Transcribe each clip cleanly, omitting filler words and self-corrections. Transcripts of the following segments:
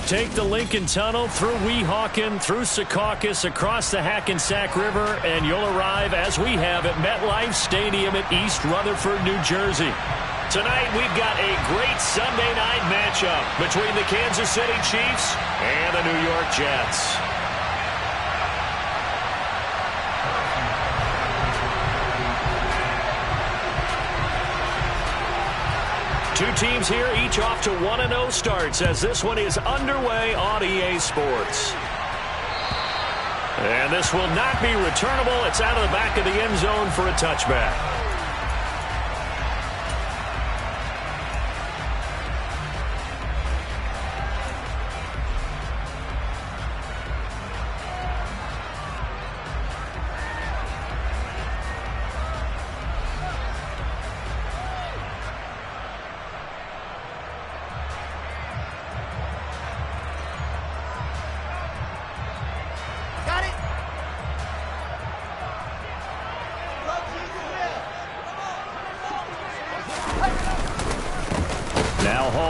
Take the Lincoln Tunnel through Weehawken, through Secaucus, across the Hackensack River, and you'll arrive, as we have, at MetLife Stadium at East Rutherford, New Jersey. Tonight, we've got a great Sunday night matchup between the Kansas City Chiefs and the New York Jets. Two teams here, each off to 1-0 starts as this one is underway on EA Sports. And this will not be returnable. It's out of the back of the end zone for a touchback.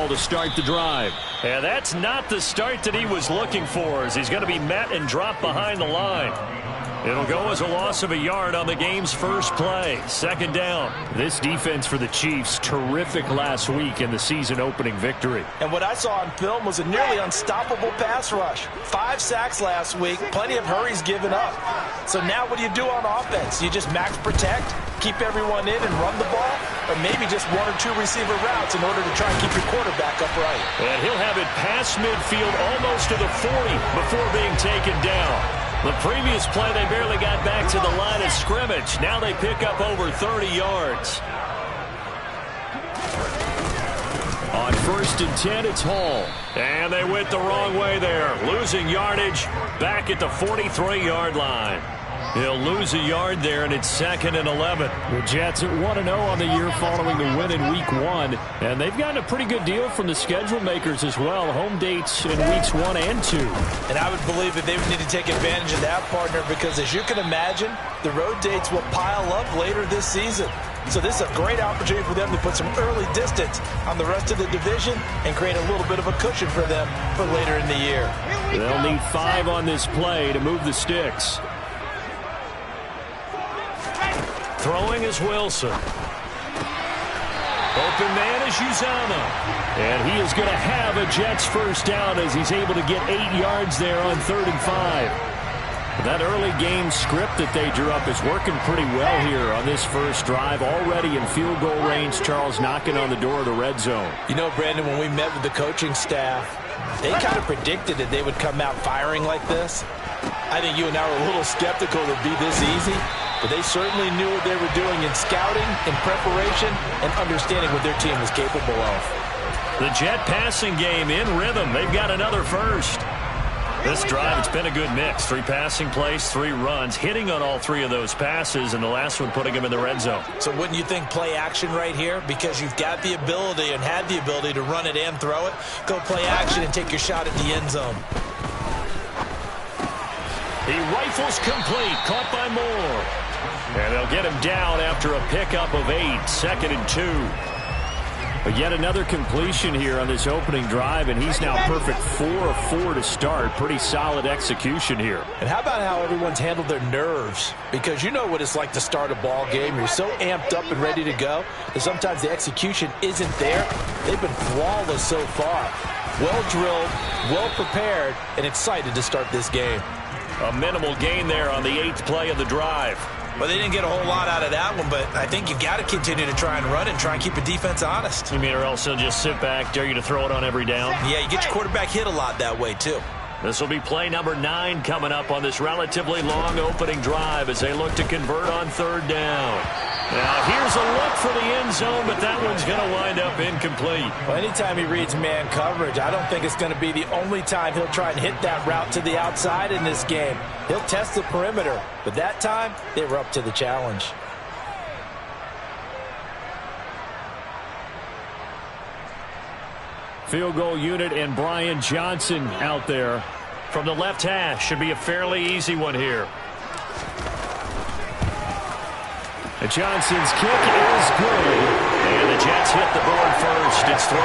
To start the drive. And that's not the start that he was looking for, as he's going to be met and dropped behind the line. It'll go as a loss of a yard on the game's first play. Second down. This defense for the Chiefs, terrific last week in the season-opening victory. And what I saw on film was a nearly unstoppable pass rush. 5 sacks last week, plenty of hurries given up. So now what do you do on offense? You just max protect, keep everyone in and run the ball, or maybe just 1 or 2 receiver routes in order to try and keep your quarterback upright. And he'll have it past midfield almost to the 40 before being taken down. The previous play, they barely got back to the line of scrimmage. Now they pick up over 30 yards. On 1st and 10, it's Hall. And they went the wrong way there. Losing yardage back at the 43-yard line. He'll lose a yard there, and it's 2nd and 11. The Jets at 1-0 on the year following the win in Week 1. And they've gotten a pretty good deal from the schedule makers as well. Home dates in Weeks 1 and 2. And I would believe that they would need to take advantage of that, partner, because as you can imagine, the road dates will pile up later this season. So this is a great opportunity for them to put some early distance on the rest of the division and create a little bit of a cushion for them for later in the year. They'll need 5 on this play to move the sticks. Throwing is Wilson. Open man is Uzama. And he is going to have a Jets first down as he's able to get 8 yards there on 3rd and 5. That early game script that they drew up is working pretty well here on this first drive. Already in field goal range, Charles knocking on the door of the red zone. You know, Brandon, when we met with the coaching staff, they kind of predicted that they would come out firing like this. I think you and I were a little skeptical it would be this easy. But they certainly knew what they were doing in scouting, in preparation, and understanding what their team was capable of. The Jet passing game in rhythm. They've got another first. This drive, it's been a good mix. 3 passing plays, 3 runs, hitting on all 3 of those passes, and the last one putting him in the red zone. So wouldn't you think play action right here? Because you've got the ability and had the ability to run it and throw it. Go play action and take your shot at the end zone. He rifles complete, caught by Moore. And they'll get him down after a pickup of 8, 2nd and 2. But yet another completion here on this opening drive, and he's now perfect 4 of 4 to start. Pretty solid execution here. And how about how everyone's handled their nerves? Because you know what it's like to start a ball game. You're so amped up and ready to go that sometimes the execution isn't there. They've been flawless so far. Well drilled, well prepared, and excited to start this game. A minimal gain there on the 8th play of the drive. Well, they didn't get a whole lot out of that one, but I think you've got to continue to try and run and try and keep the defense honest. You mean or else they'll just sit back, dare you to throw it on every down? Yeah, you get your quarterback hit a lot that way, too. This will be play number 9 coming up on this relatively long opening drive as they look to convert on 3rd down. Now, here's a look for the end zone, but that one's going to wind up incomplete. Well, anytime he reads man coverage, I don't think it's going to be the only time he'll try and hit that route to the outside in this game. He'll test the perimeter, but that time, they were up to the challenge. Field goal unit and Brian Johnson out there from the left hash. Should be a fairly easy one here. And Johnson's kick is good. And the Jets hit the board first. It's 3-0.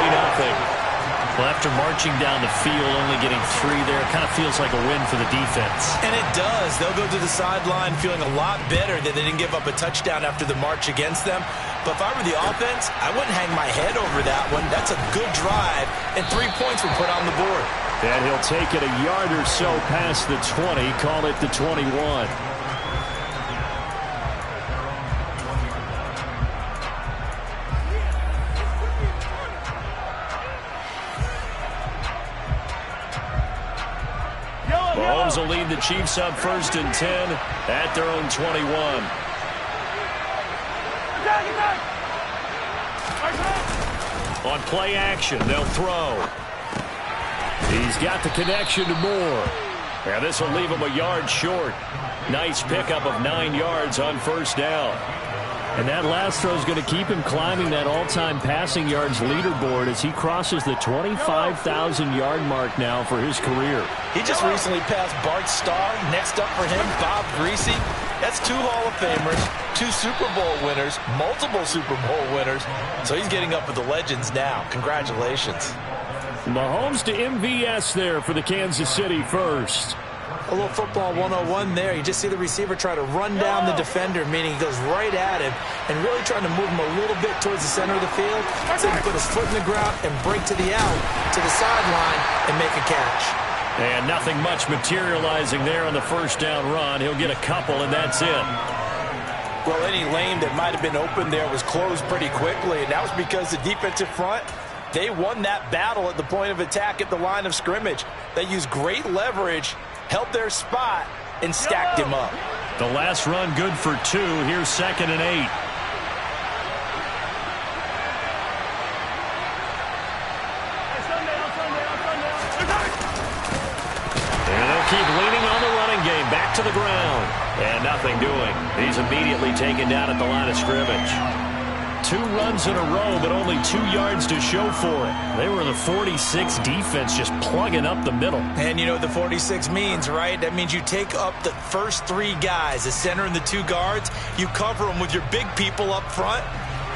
Well, after marching down the field, only getting 3 there, it kind of feels like a win for the defense. And it does. They'll go to the sideline feeling a lot better that they didn't give up a touchdown after the march against them. But if I were the offense, I wouldn't hang my head over that one. That's a good drive, and 3 points were put on the board. And he'll take it a yard or so past the 20, call it the 21. Mahomes will lead the Chiefs up 1st and 10 at their own 21. On play action, they'll throw. He's got the connection to Moore. And this will leave him a yard short. Nice pickup of 9 yards on 1st down. And that last throw is going to keep him climbing that all-time passing yards leaderboard as he crosses the 25,000-yard mark now for his career. He just recently passed Bart Starr. Next up for him, Bob Greasy. That's 2 Hall of Famers, 2 Super Bowl winners, multiple Super Bowl winners. So he's getting up with the legends now. Congratulations. Mahomes to MVS there for the Kansas City first. A little football 101 there. You just see the receiver try to run down the defender, meaning he goes right at him and really trying to move him a little bit towards the center of the field so he can put his foot in the ground and break to the out, to the sideline, and make a catch. And nothing much materializing there on the 1st down run. He'll get a couple, and that's it. Well, any lane that might have been open there was closed pretty quickly, and that was because the defensive front, they won that battle at the point of attack at the line of scrimmage. They used great leverage, held their spot, and stacked him up. The last run good for 2. Here's 2nd and 8. And they'll keep leaning on the running game. Back to the ground. And nothing doing. He's immediately taken down at the line of scrimmage. 2 runs in a row, but only 2 yards to show for it. They were the 46 defense just plugging up the middle. And you know what the 46 means, right? That means you take up the first 3 guys, the center and the 2 guards. You cover them with your big people up front.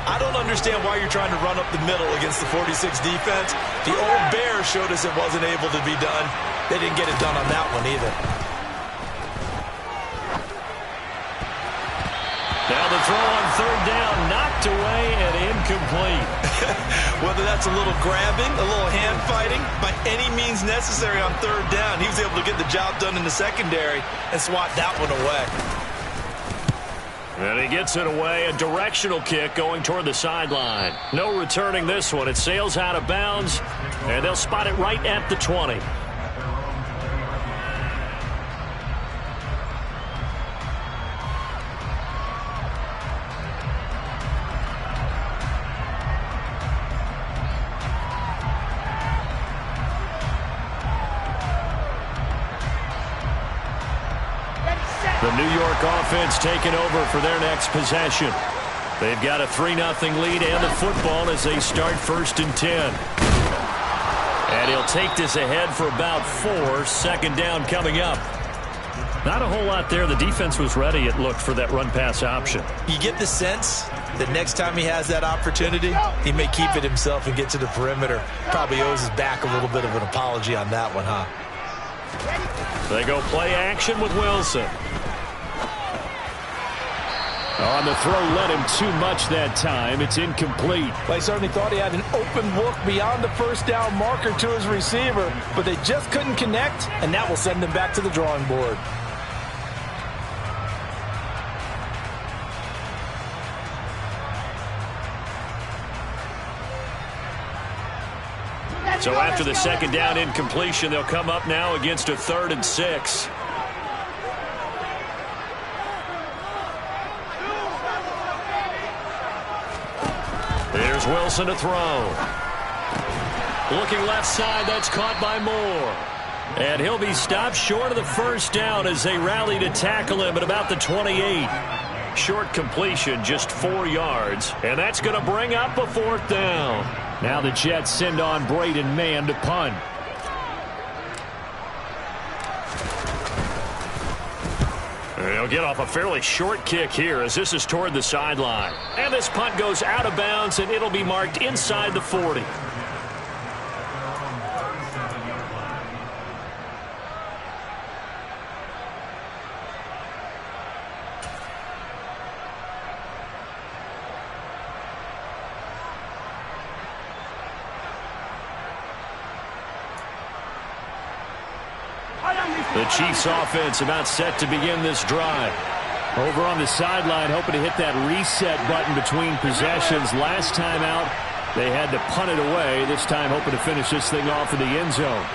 I don't understand why you're trying to run up the middle against the 46 defense. The old Bears showed us it wasn't able to be done. They didn't get it done on that one either. Now the throw on 3rd down, knocked away and incomplete. Whether that's a little grabbing, a little hand fighting, by any means necessary on 3rd down, he was able to get the job done in the secondary and swat that one away. And he gets it away, a directional kick going toward the sideline. No returning this one. It sails out of bounds, and they'll spot it right at the 20. The New York offense taking over for their next possession. They've got a 3-0 lead and the football as they start 1st and 10. And he'll take this ahead for about 4. 2nd down coming up. Not a whole lot there. The defense was ready, it looked, for that run-pass option. You get the sense that next time he has that opportunity, he may keep it himself and get to the perimeter. Probably owes his back a little bit of an apology on that one, huh? They go play action with Wilson. On the throw, led him too much that time. It's incomplete. Well, he certainly thought he had an open look beyond the 1st down marker to his receiver, but they just couldn't connect, and that will send them back to the drawing board. So after the 2nd down incompletion, they'll come up now against a 3rd and 6. Here's Wilson to throw. Looking left side, that's caught by Moore. And he'll be stopped short of the 1st down as they rally to tackle him at about the 28. Short completion, just 4 yards. And that's going to bring up a 4th down. Now the Jets send on Braden Mann to punt. They'll get off a fairly short kick here as this is toward the sideline. And this punt goes out of bounds, and it'll be marked inside the 40. The Chiefs offense about set to begin this drive. Over on the sideline, hoping to hit that reset button between possessions. Last time out, they had to punt it away. This time hoping to finish this thing off in the end zone.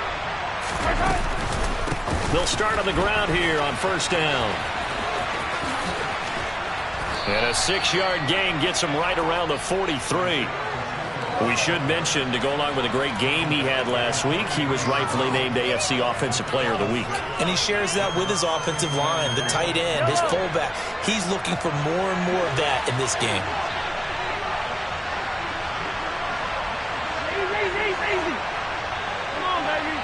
They'll start on the ground here on first down. And a 6-yard gain gets him right around the 43. We should mention, to go along with a great game he had last week, he was rightfully named AFC Offensive Player of the Week. And he shares that with his offensive line, the tight end, his fullback. He's looking for more and more of that in this game. Easy. Come on, baby.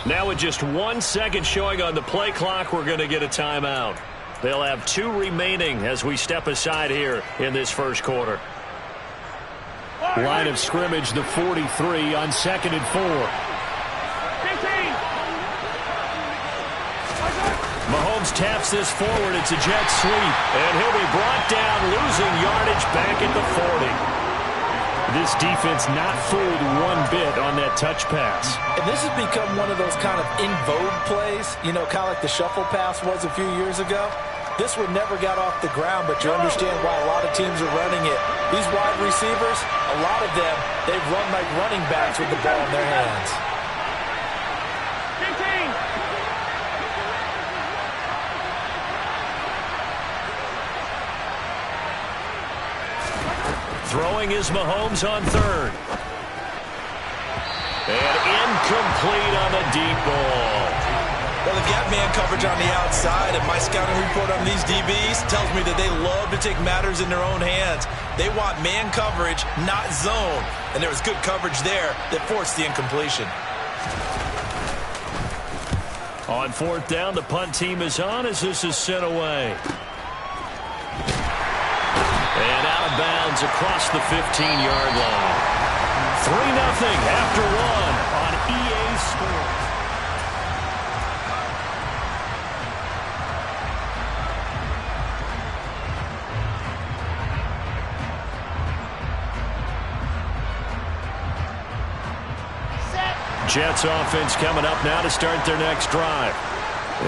Now with just 1 second showing on the play clock, we're going to get a timeout. They'll have 2 remaining as we step aside here in this first quarter. Line of scrimmage, the 43 on 2nd and 4. 15. Mahomes taps this forward. It's a jet sweep. And he'll be brought down, losing yardage back at the 40. This defense not fooled one bit on that touch pass. And this has become one of those kind of in vogue plays, you know, kind of like the shuffle pass was a few years ago. This one never got off the ground, but you understand why a lot of teams are running it. These wide receivers, a lot of them, they run like running backs with the ball in their hands. 15. Throwing is Mahomes on 3rd. And incomplete on the deep ball. Well, they've got man coverage on the outside, and my scouting report on these DBs tells me that they love to take matters in their own hands. They want man coverage, not zone. And there was good coverage there that forced the incompletion. On 4th down, the punt team is on as this is sent away. And out of bounds across the 15-yard line. 3-0 after 1 on EA Sports. Jets offense coming up now to start their next drive.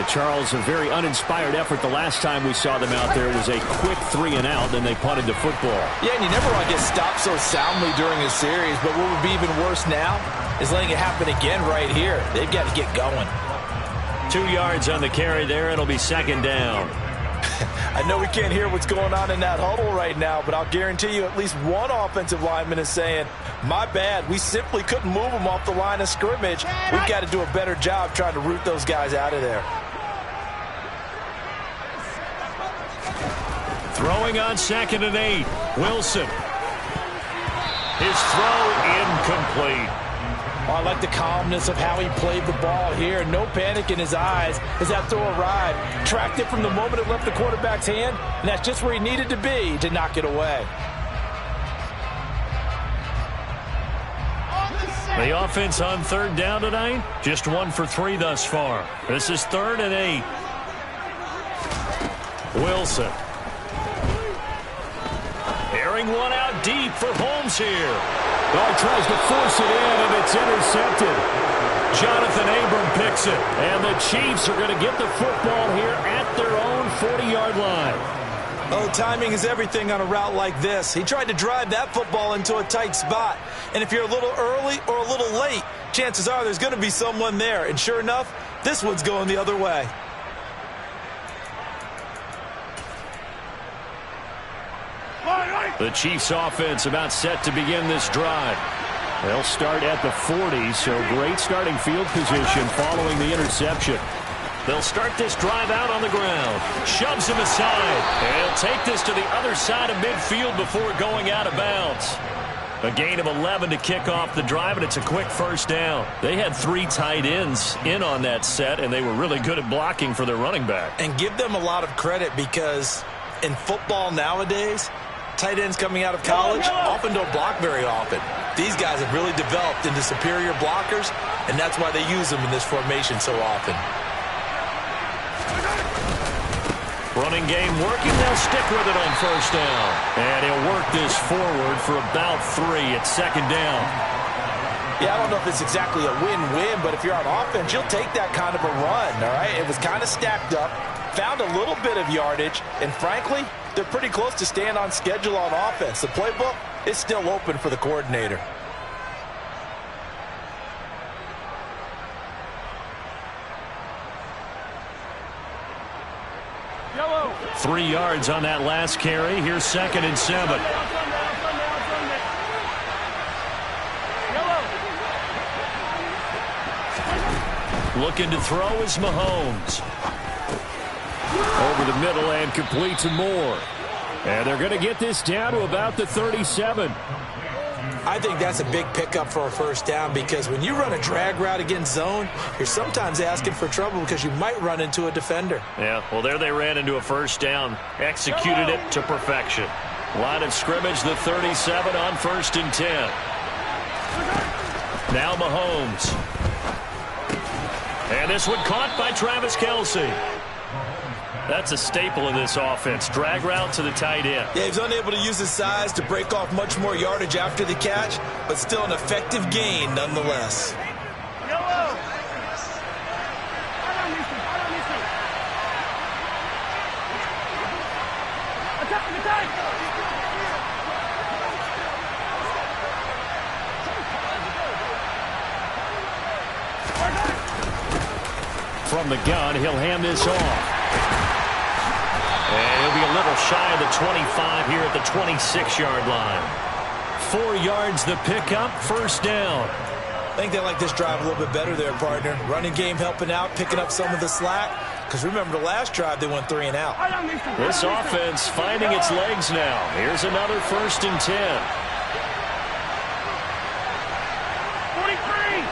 Charles, a very uninspired effort the last time we saw them out there. It was a quick 3-and-out, then they punted the football. Yeah, and you never want to get stopped so soundly during a series, but what would be even worse now is letting it happen again right here. They've got to get going. 2 yards on the carry there. It'll be 2nd down. I know we can't hear what's going on in that huddle right now, but I'll guarantee you at least one offensive lineman is saying, my bad, we simply couldn't move them off the line of scrimmage. We've got to do a better job trying to root those guys out of there. Throwing on 2nd and 8. Wilson. His throw incomplete. Oh, I like the calmness of how he played the ball here. No panic in his eyes as that throw arrived. Tracked it from the moment it left the quarterback's hand, and that's just where he needed to be to knock it away. The offense on 3rd down tonight, just 1 for 3 thus far. This is 3rd and 8. Wilson. Airing one out deep for Holmes here. Oh, tries to force it in, and it's intercepted. Jonathan Abram picks it, and the Chiefs are going to get the football here at their own 40-yard line. Oh, timing is everything on a route like this. He tried to drive that football into a tight spot. And if you're a little early or a little late, chances are there's going to be someone there. And sure enough, this one's going the other way. The Chiefs offense about set to begin this drive. They'll start at the 40, so great starting field position following the interception. They'll start this drive out on the ground. Shoves him aside. And he'll take this to the other side of midfield before going out of bounds. A gain of 11 to kick off the drive, and it's a quick first down. They had 3 tight ends in on that set, and they were really good at blocking for their running back. And give them a lot of credit because in football nowadays, tight ends coming out of college often don't block very often. These guys have really developed into superior blockers, and that's why they use them in this formation so often. Running game working. They'll stick with it on first down. And he'll work this forward for about 3 at second down. Yeah, I don't know if it's exactly a win-win, but if you're on offense, you'll take that kind of a run, all right? It was kind of stacked up, found a little bit of yardage, and frankly, they're pretty close to staying on schedule on offense. The playbook is still open for the coordinator. Yellow. 3 yards on that last carry. Here's 2nd and 7. Looking to throw is Mahomes. Over the middle and completes and more. And they're going to get this down to about the 37. I think that's a big pickup for a first down because when you run a drag route against zone, you're sometimes asking for trouble because you might run into a defender. Yeah, well, there they ran into a first down. Executed it to perfection. Line of scrimmage, the 37 on 1st and 10. Now Mahomes. And this one caught by Travis Kelce. That's a staple of this offense. Drag route to the tight end. Yeah, he's unable to use his size to break off much more yardage after the catch, but still an effective gain nonetheless. Yellow. Attack, attack. From the gun, he'll hand this off. And he'll be a little shy of the 25 here at the 26-yard line. 4 yards the pickup, first down. I think they like this drive a little bit better there, partner. Running game helping out, picking up some of the slack. Because remember, the last drive they went 3 and out. This offense finding its legs now. Here's another 1st and 10. 43.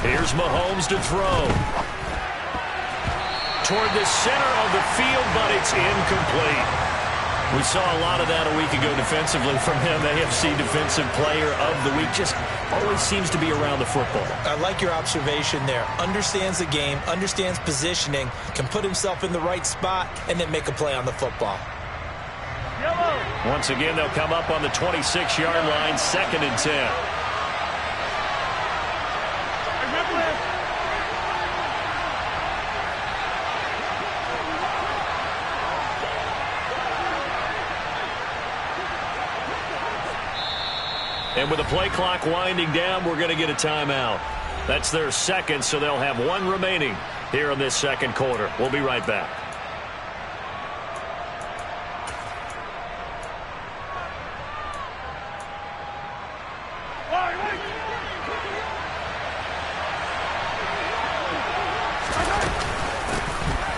Here's Mahomes to throw. Toward the center of the field, but it's incomplete. We saw a lot of that a week ago defensively from him. AFC Defensive Player of the Week. Just always seems to be around the football. I like your observation there. Understands the game, understands positioning, can put himself in the right spot, and then make a play on the football. Yellow. Once again, they'll come up on the 26-yard line, 2nd and 10. And with the play clock winding down, we're going to get a timeout. That's their second, so they'll have 1 remaining here in this second quarter. We'll be right back.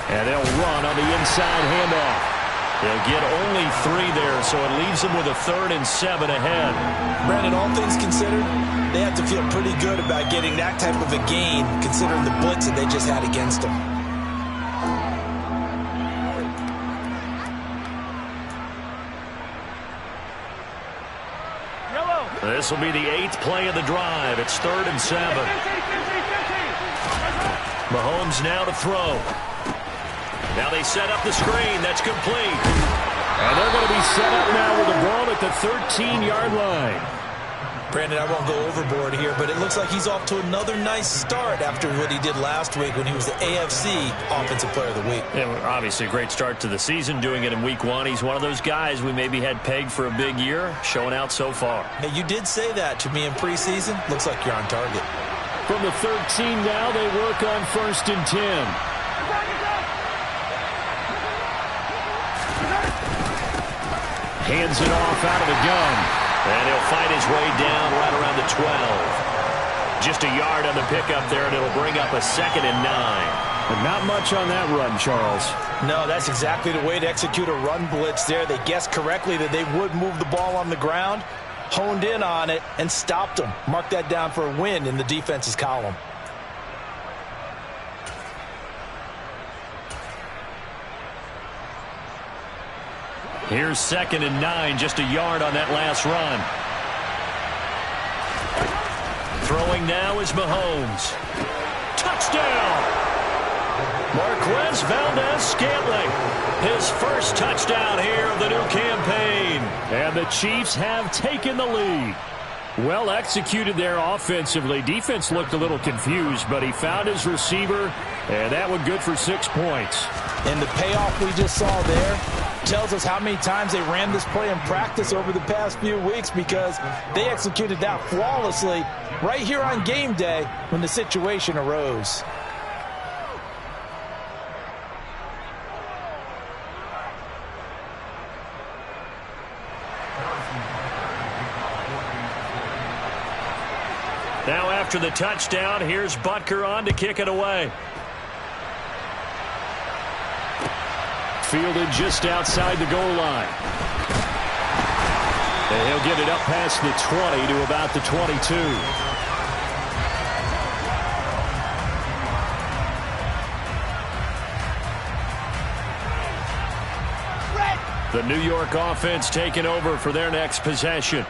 And they'll run on the inside handoff. They'll get only 3 there, so it leaves them with a 3rd and 7 ahead. Brandon, all things considered, they have to feel pretty good about getting that type of a gain, considering the blitz that they just had against them. Yellow. This will be the 8th play of the drive. It's 3rd and 7. 15. Mahomes now to throw. Now they set up the screen. That's complete. And they're going to be set up now with the ball at the 13-yard line. Brandon, I won't go overboard here, but it looks like he's off to another nice start after what he did last week when he was the AFC Offensive Player of the Week. Yeah, obviously a great start to the season, doing it in week 1. He's one of those guys we maybe had pegged for a big year, showing out so far. Now, you did say that to me in preseason. Looks like you're on target. From the 13 now, they work on 1st and 10. Hands it off out of the gun. And he'll fight his way down right around the 12. Just a yard on the pickup there, and it'll bring up a 2nd and 9. But not much on that run, Charles. No, that's exactly the way to execute a run blitz there. They guessed correctly that they would move the ball on the ground, honed in on it, and stopped them. Mark that down for a win in the defense's column. Here's 2nd and 9, just a yard on that last run. Throwing now is Mahomes. Touchdown! Marquez Valdez-Scantling, his first touchdown here of the new campaign. And the Chiefs have taken the lead. Well executed there offensively. Defense looked a little confused, but he found his receiver, and that one good for 6 points. And the payoff we just saw there tells us how many times they ran this play in practice over the past few weeks, because they executed that flawlessly right here on game day when the situation arose. Now after the touchdown, here's Butker on to kick it away. Fielded just outside the goal line. And he'll get it up past the 20 to about the 22. The New York offense taking over for their next possession.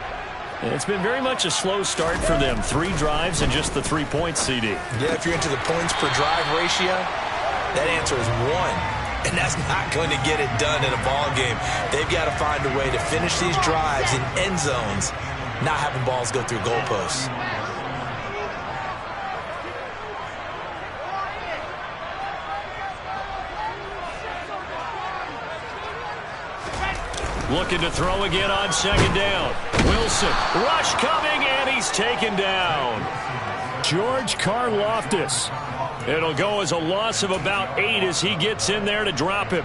It's been very much a slow start for them. 3 drives and just the 3 points, CD. Yeah, if you're into the points per drive ratio, that answer is 1. And that's not going to get it done in a ball game. They've got to find a way to finish these drives in end zones, not having balls go through goalposts. Looking to throw again on 2nd down. Wilson, rush coming, and he's taken down. George Karlaftis. It'll go as a loss of about 8 as he gets in there to drop him.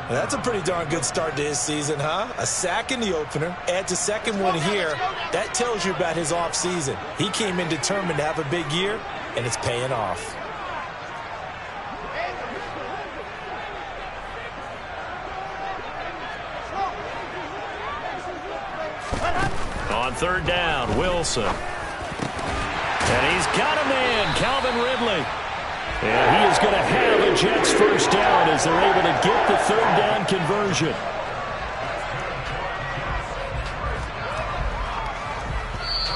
That's a pretty darn good start to his season, huh? A sack in the opener, adds a second one here. That tells you about his offseason. He came in determined to have a big year, and it's paying off. On 3rd down, Wilson. And he's got a man, Calvin Ridley. And he is going to have a Jets first down as they're able to get the 3rd down conversion.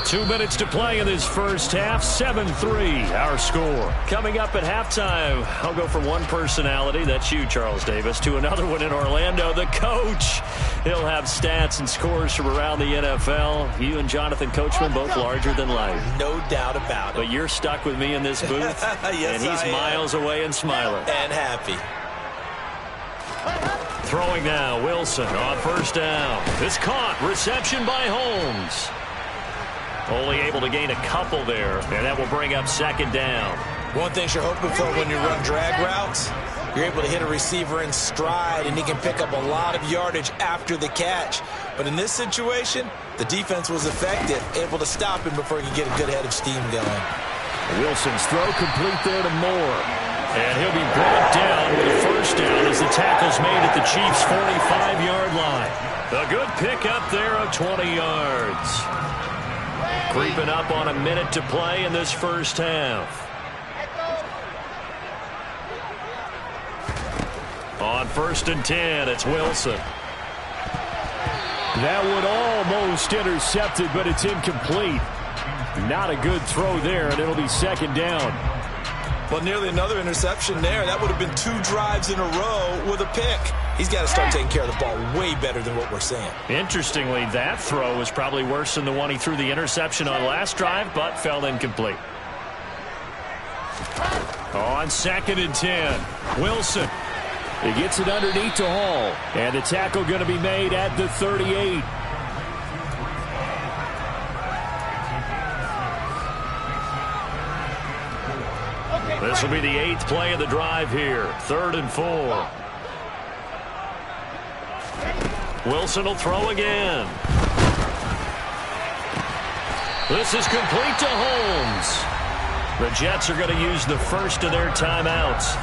2 minutes to play in this first half. 7-3 our score. Coming up at halftime, I'll go from one personality, that's you, Charles Davis, to another one in Orlando, the coach. He'll have stats and scores from around the NFL. You and Jonathan Coachman both larger than life. No doubt about it. But you're stuck with me in this booth, yes, and he's miles away and smiling. And happy. Throwing now, Wilson on 1st down. It's caught. Reception by Holmes. Only able to gain a couple there, and that will bring up 2nd down. One thing you're hoping for when you run drag routes, you're able to hit a receiver in stride, and he can pick up a lot of yardage after the catch. But in this situation, the defense was effective, able to stop him before he could get a good head of steam going. Wilson's throw complete there to Moore. And he'll be brought down with a first down as the tackle's made at the Chiefs' 45-yard line. A good pickup there of 20 yards. Creeping up on a minute to play in this first half. On 1st and 10, it's Wilson. That one almost intercepted, but it's incomplete. Not a good throw there, and it'll be 2nd down. Well, nearly another interception there. That would have been 2 drives in a row with a pick. He's got to start taking care of the ball way better than what we're seeing. Interestingly, that throw was probably worse than the one he threw the interception on last drive, but fell incomplete. On 2nd and 10, Wilson. He gets it underneath to Hall. And the tackle going to be made at the 38. This will be the 8th play of the drive here. 3rd and 4. Wilson will throw again. This is complete to Holmes. The Jets are going to use the first of their timeouts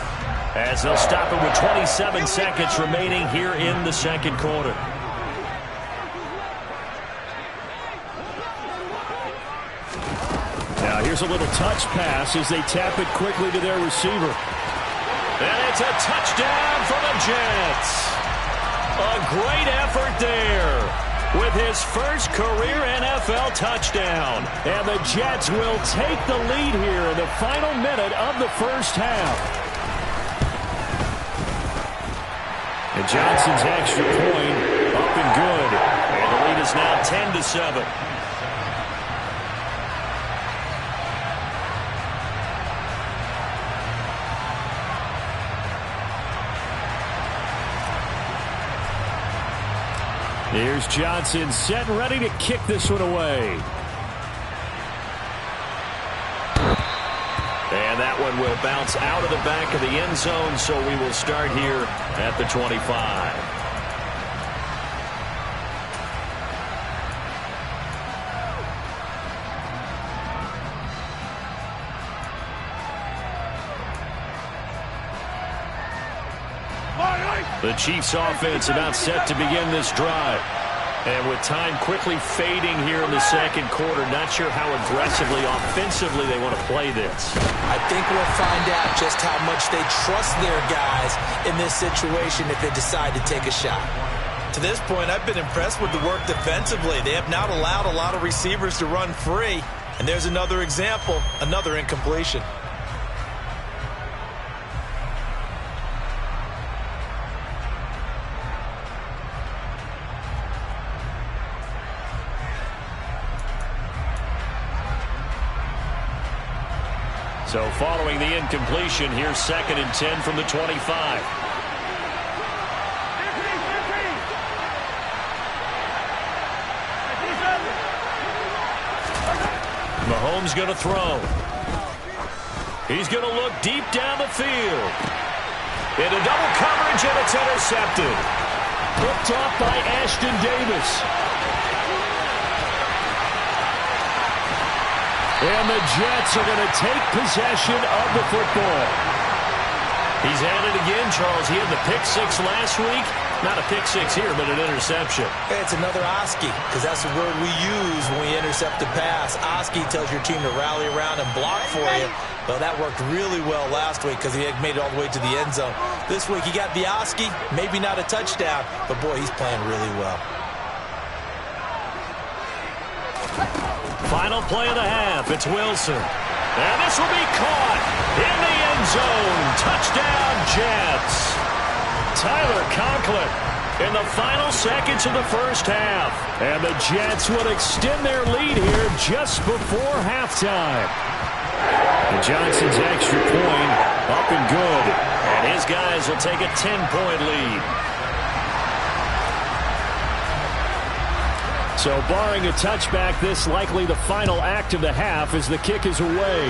as they'll stop it with 27 seconds remaining here in the 2nd quarter. Now here's a little touch pass as they tap it quickly to their receiver. And it's a touchdown for the Jets. A great effort there with his first career NFL touchdown. And the Jets will take the lead here in the final minute of the first half. And Johnson's extra point up and good. And the lead is now 10-7. Here's Johnson set and ready to kick this one away. And that one will bounce out of the back of the end zone, so we will start here at the 25. The Chiefs offense about set to begin this drive. And with time quickly fading here in the second quarter, not sure how aggressively, offensively they want to play this. I think we'll find out just how much they trust their guys in this situation if they decide to take a shot. To this point, I've been impressed with the work defensively. They have not allowed a lot of receivers to run free. And there's another example, another incompletion. So following the incompletion, here's 2nd and 10 from the 25. Mahomes going to throw. He's going to look deep down the field. Into double coverage, and it's intercepted. Picked off by Ashton Davis. And the Jets are going to take possession of the football. He's at it again, Charles. He had the pick six last week. Not a pick six here, but an interception. It's another Oski, because that's the word we use when we intercept a pass. Oski tells your team to rally around and block for you. Well, that worked really well last week because he had made it all the way to the end zone. This week he got the Oski, maybe not a touchdown, but boy, he's playing really well. Final play of the half. It's Wilson. And this will be caught in the end zone. Touchdown, Jets. Tyler Conklin in the final seconds of the first half. And the Jets would extend their lead here just before halftime. And Johnson's extra point up and good. And his guys will take a 10-point lead. So barring a touchback, this likely the final act of the half as the kick is away.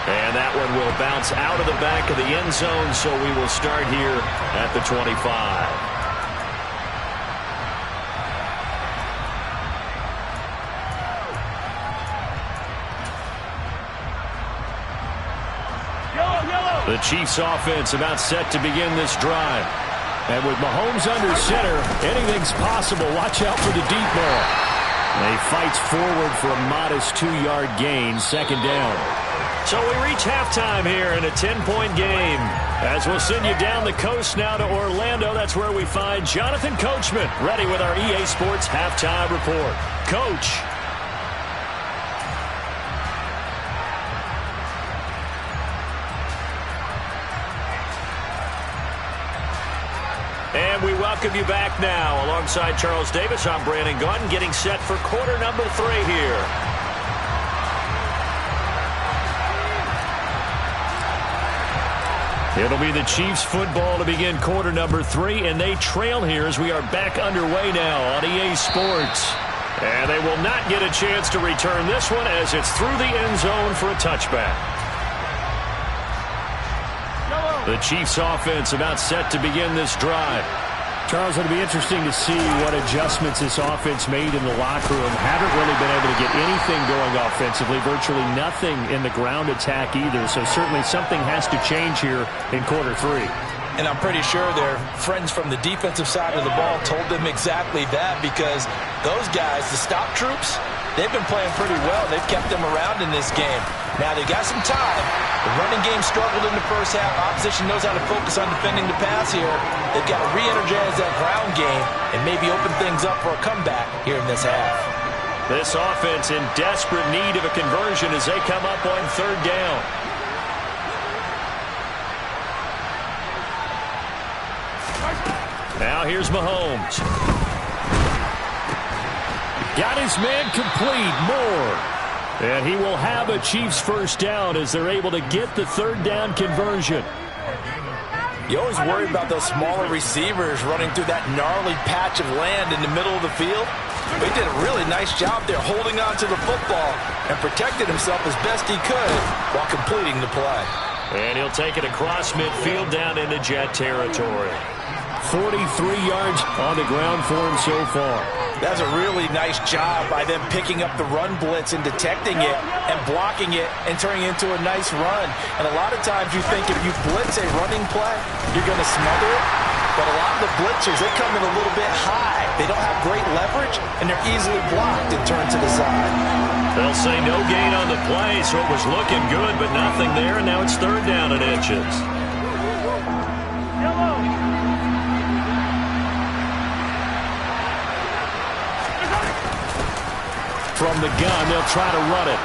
And that one will bounce out of the back of the end zone, so we will start here at the 25. The Chiefs offense about set to begin this drive. And with Mahomes under center, anything's possible. Watch out for the deep ball. And he fights forward for a modest 2-yard gain, 2nd down. So we reach halftime here in a 10-point game. As we'll send you down the coast now to Orlando, that's where we find Jonathan Coachman ready with our EA Sports halftime report. Coach. And we welcome you back now. Alongside Charles Davis, I'm Brandon Gunn, getting set for quarter number 3 here. It'll be the Chiefs football to begin quarter number 3, and they trail here as we are back underway now on EA Sports. And they will not get a chance to return this one as it's through the end zone for a touchback. The Chiefs offense about set to begin this drive. Charles, it'll be interesting to see what adjustments this offense made in the locker room. Haven't really been able to get anything going offensively, virtually nothing in the ground attack either. So certainly something has to change here in quarter 3. And I'm pretty sure their friends from the defensive side of the ball told them exactly that, because those guys, the stop troops, They've been playing pretty well. They've kept them around in this game. Now they got some time. The running game struggled in the first half. Opposition knows how to focus on defending the pass here. They've got to re-energize that ground game and maybe open things up for a comeback here in this half. This offense in desperate need of a conversion as they come up on third down. Now here's Mahomes. Got his man complete, Moore. And he will have a Chiefs first down as they're able to get the third down conversion. You always worry about those smaller receivers running through that gnarly patch of land in the middle of the field. He did a really nice job there holding on to the football and protected himself as best he could while completing the play. And he'll take it across midfield down into Jet territory. 43 yards on the ground for him so far. That's a really nice job by them picking up the run blitz and detecting it and blocking it and turning it into a nice run. And a lot of times you think if you blitz a running play, you're going to smother it. But a lot of the blitzers, they come in a little bit high. They don't have great leverage, and they're easily blocked and turned to the side. They'll say no gain on the play, so it was looking good, but nothing there, and now it's third down and inches. From the gun, they'll try to run it.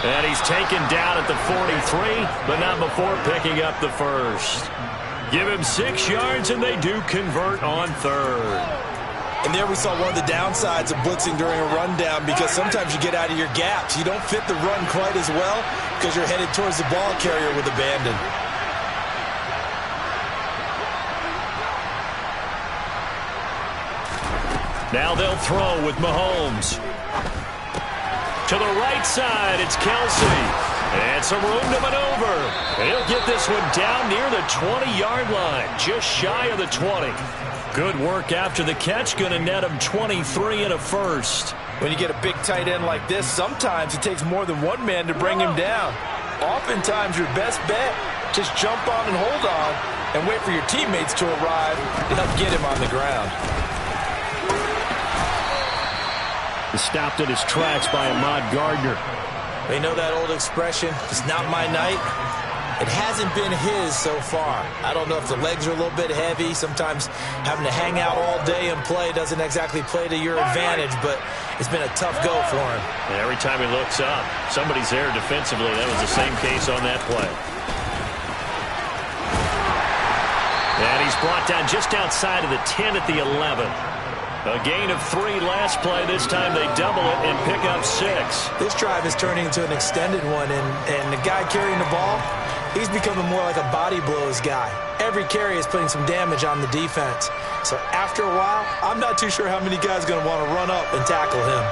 And he's taken down at the 43, but not before picking up the first. Give him 6 yards, and they do convert on third. And there we saw one of the downsides of blitzing during a rundown, because sometimes you get out of your gaps. You don't fit the run quite as well because you're headed towards the ball carrier with abandon. Now they'll throw with Mahomes. To the right side, it's Kelsey. And some room to maneuver. And he'll get this one down near the 20-yard line, just shy of the 20. Good work after the catch, going to net him 23 and a first. When you get a big tight end like this, sometimes it takes more than one man to bring him down. Oftentimes, your best bet, just jump on and hold on and wait for your teammates to arrive to help get him on the ground. Stopped in his tracks by Ahmad Gardner. They know that old expression, it's not my night. It hasn't been his so far. I don't know if the legs are a little bit heavy. Sometimes having to hang out all day and play doesn't exactly play to your advantage, but it's been a tough go for him. And every time he looks up, somebody's there defensively. That was the same case on that play. And he's brought down just outside of the 10 at the 11. A gain of 3 last play. This time they double it and pick up 6. This drive is turning into an extended one, and the guy carrying the ball, he's becoming more like a body blows guy. Every carry is putting some damage on the defense. So after a while, I'm not too sure how many guys are going to want to run up and tackle him.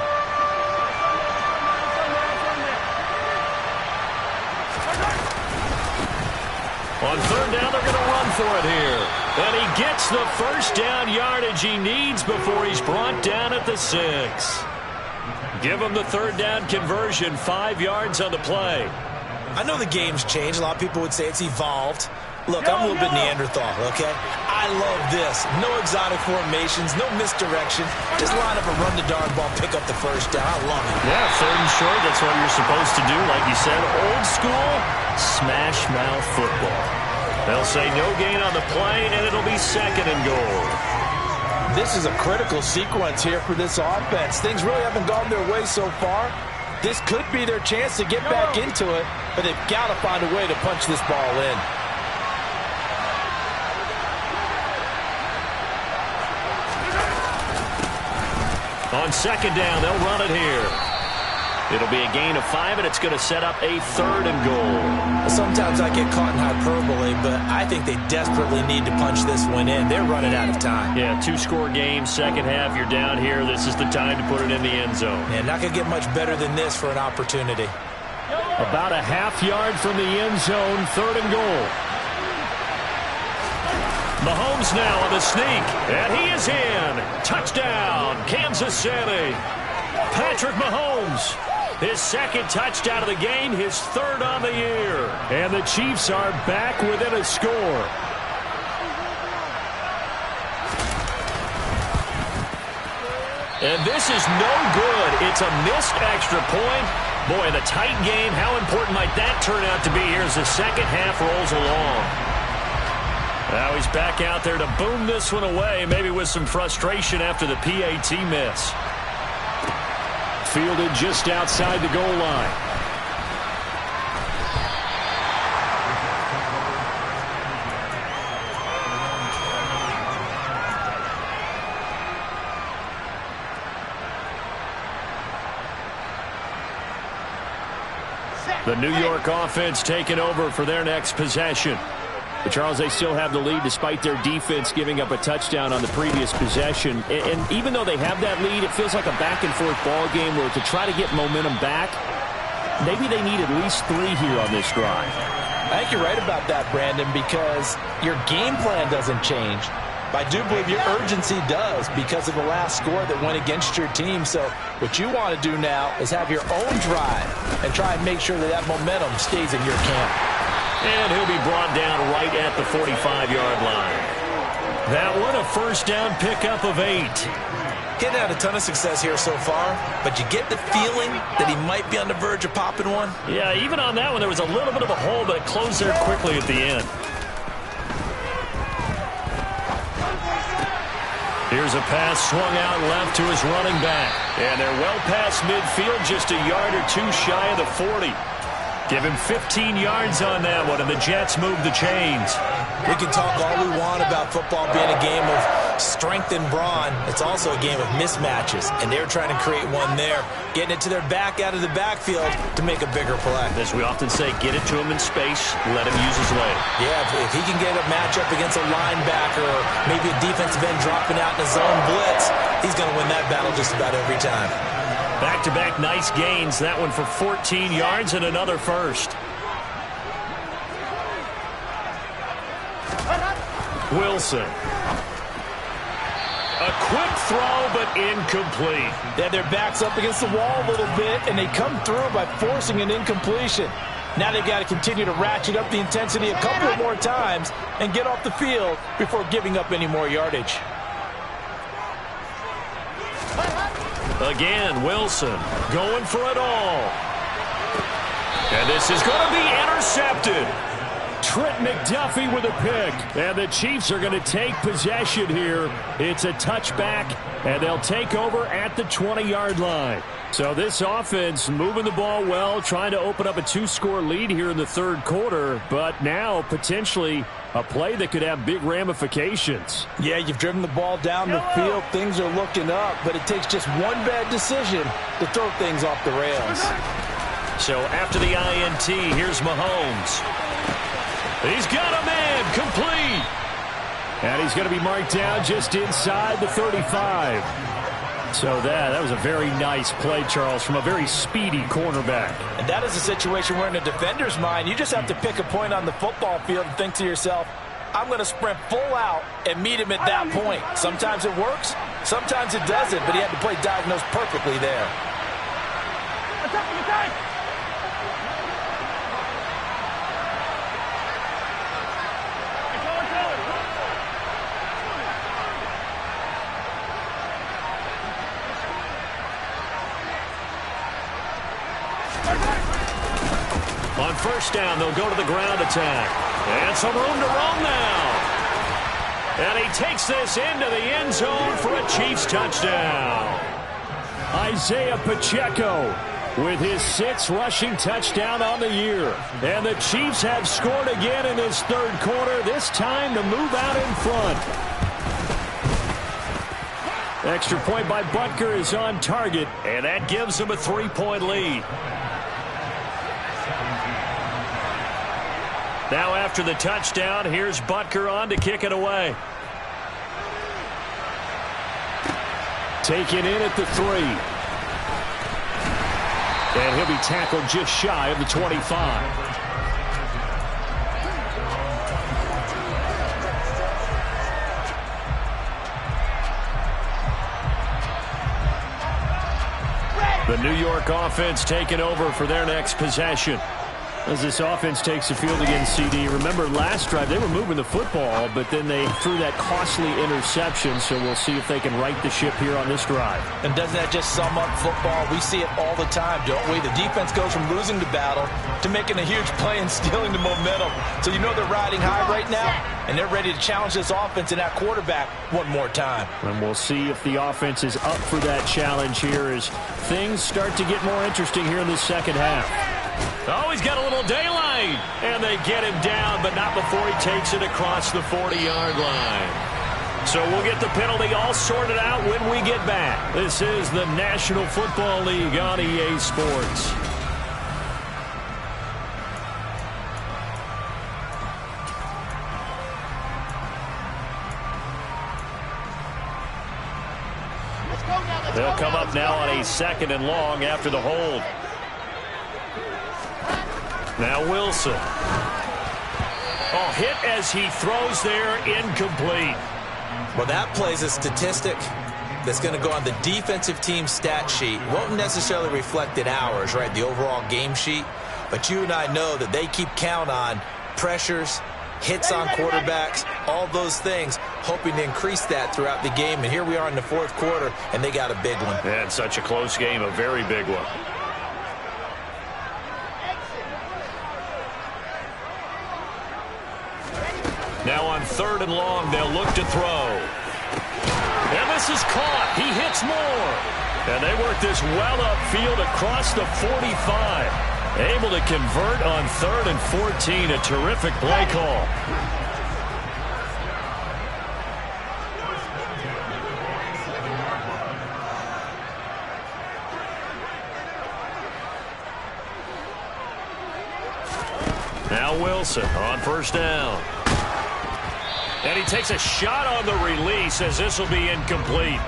On third down, they're going to run for it here. And he gets the first down yardage he needs before he's brought down at the 6. Give him the third down conversion, 5 yards on the play. I know the game's changed. A lot of people would say it's evolved. Look, I'm a little bit Neanderthal, okay? I love this. No exotic formations, no misdirection. Just line up a run the darn ball, pick up the first down. I love it. Yeah, third and short, that's what you're supposed to do. Like you said, old school, smash mouth football. They'll say no gain on the play, and it'll be second and goal. This is a critical sequence here for this offense. Things really haven't gone their way so far. This could be their chance to get back into it, but they've got to find a way to punch this ball in. On second down, they'll run it here. It'll be a gain of 5, and it's going to set up a third and goal. Sometimes I get caught in hyperbole, but I think they desperately need to punch this one in. They're running out of time. Yeah, 2-score game, second half, you're down here. This is the time to put it in the end zone. Yeah, not going to get much better than this for an opportunity. About a half yard from the end zone, third and goal. Mahomes now on the sneak, and he is in. Touchdown, Kansas City. Patrick Mahomes, his second touchdown of the game, his third on the year. And the Chiefs are back within a score. And this is no good. It's a missed extra point. Boy, the tight game, how important might that turn out to be here as the second half rolls along? Now he's back out there to boom this one away, maybe with some frustration after the PAT miss. Fielded just outside the goal line. The New York offense taking over for their next possession. But Charles, they still have the lead despite their defense giving up a touchdown on the previous possession. And even though they have that lead, it feels like a back-and-forth ball game where to try to get momentum back, maybe they need at least 3 here on this drive. I think you're right about that, Brandon, because your game plan doesn't change. But I do believe your urgency does because of the last score that went against your team. So what you want to do now is have your own drive and try and make sure that that momentum stays in your camp. And he'll be brought down right at the 45-yard line. That one, a first down pickup of 8. Getting had a ton of success here so far, but you get the feeling that he might be on the verge of popping one. Yeah, even on that one, there was a little bit of a hole, but it closed there quickly at the end. Here's a pass swung out left to his running back. And they're well past midfield, just a yard or 2 shy of the 40. Give him 15 yards on that one, and the Jets move the chains. We can talk all we want about football being a game of strength and brawn. It's also a game of mismatches, and they're trying to create one there, getting it to their back out of the backfield to make a bigger play. As we often say, get it to him in space, let him use his leg. Yeah, if he can get a matchup against a linebacker or maybe a defensive end dropping out in a zone blitz, he's going to win that battle just about every time. Back-to-back nice gains. That one for 14 yards and another first. Wilson. A quick throw, but incomplete. They had their backs up against the wall a little bit, and they come through by forcing an incompletion. Now they've got to continue to ratchet up the intensity a couple of more times and get off the field before giving up any more yardage. Again, Wilson going for it all. And this is going to be intercepted. Trent McDuffie with a pick. And the Chiefs are going to take possession here. It's a touchback, and they'll take over at the 20-yard line. So this offense moving the ball well, trying to open up a 2-score lead here in the third quarter, but now potentially a play that could have big ramifications. Yeah, you've driven the ball down the field. Things are looking up, but it takes just one bad decision to throw things off the rails. So after the INT, here's Mahomes. He's got a man, complete. And he's going to be marked down just inside the 35. So that was a very nice play, Charles, from a very speedy cornerback. And that is a situation where in a defender's mind, you just have to pick a point on the football field and think to yourself, I'm going to sprint full out and meet him at that point. Sometimes it works, sometimes it doesn't, but he had to play diagnosed perfectly there. On first down, they'll go to the ground attack. And some room to roam now. And he takes this into the end zone for a Chiefs touchdown. Isaiah Pacheco with his 6th rushing touchdown on the year. And the Chiefs have scored again in this third quarter, this time to move out in front. Extra point by Butker is on target, and that gives them a 3-point lead. Now after the touchdown, here's Butker on to kick it away. Taken in at the 3. And he'll be tackled just shy of the 25. The New York offense taking over for their next possession. As this offense takes the field against CD, remember last drive they were moving the football, but then they threw that costly interception, so we'll see if they can right the ship here on this drive. And doesn't that just sum up football? We see it all the time, don't we? The defense goes from losing the battle to making a huge play and stealing the momentum. So you know they're riding high right now, and they're ready to challenge this offense and that quarterback one more time. And we'll see if the offense is up for that challenge here as things start to get more interesting here in the second half. Oh, he's got a little daylight. And they get him down, but not before he takes it across the 40-yard line. So we'll get the penalty all sorted out when we get back. This is the National Football League on EA Sports. They'll come up now on a 2nd and long after the hold. Now Wilson. Oh, hit as he throws there, incomplete. Well, that play's a statistic that's going to go on the defensive team stat sheet. Won't necessarily reflect in ours, right, the overall game sheet. But you and I know that they keep count on pressures, hits on quarterbacks, all those things, hoping to increase that throughout the game. And here we are in the 4th quarter, and they got a big one. And such a close game, a very big one. Now on 3rd and long, they'll look to throw. And this is caught. He hits more. And they work this well upfield across the 45. Able to convert on 3rd and 14. A terrific play call. Now Wilson on 1st down. And he takes a shot on the release as this will be incomplete.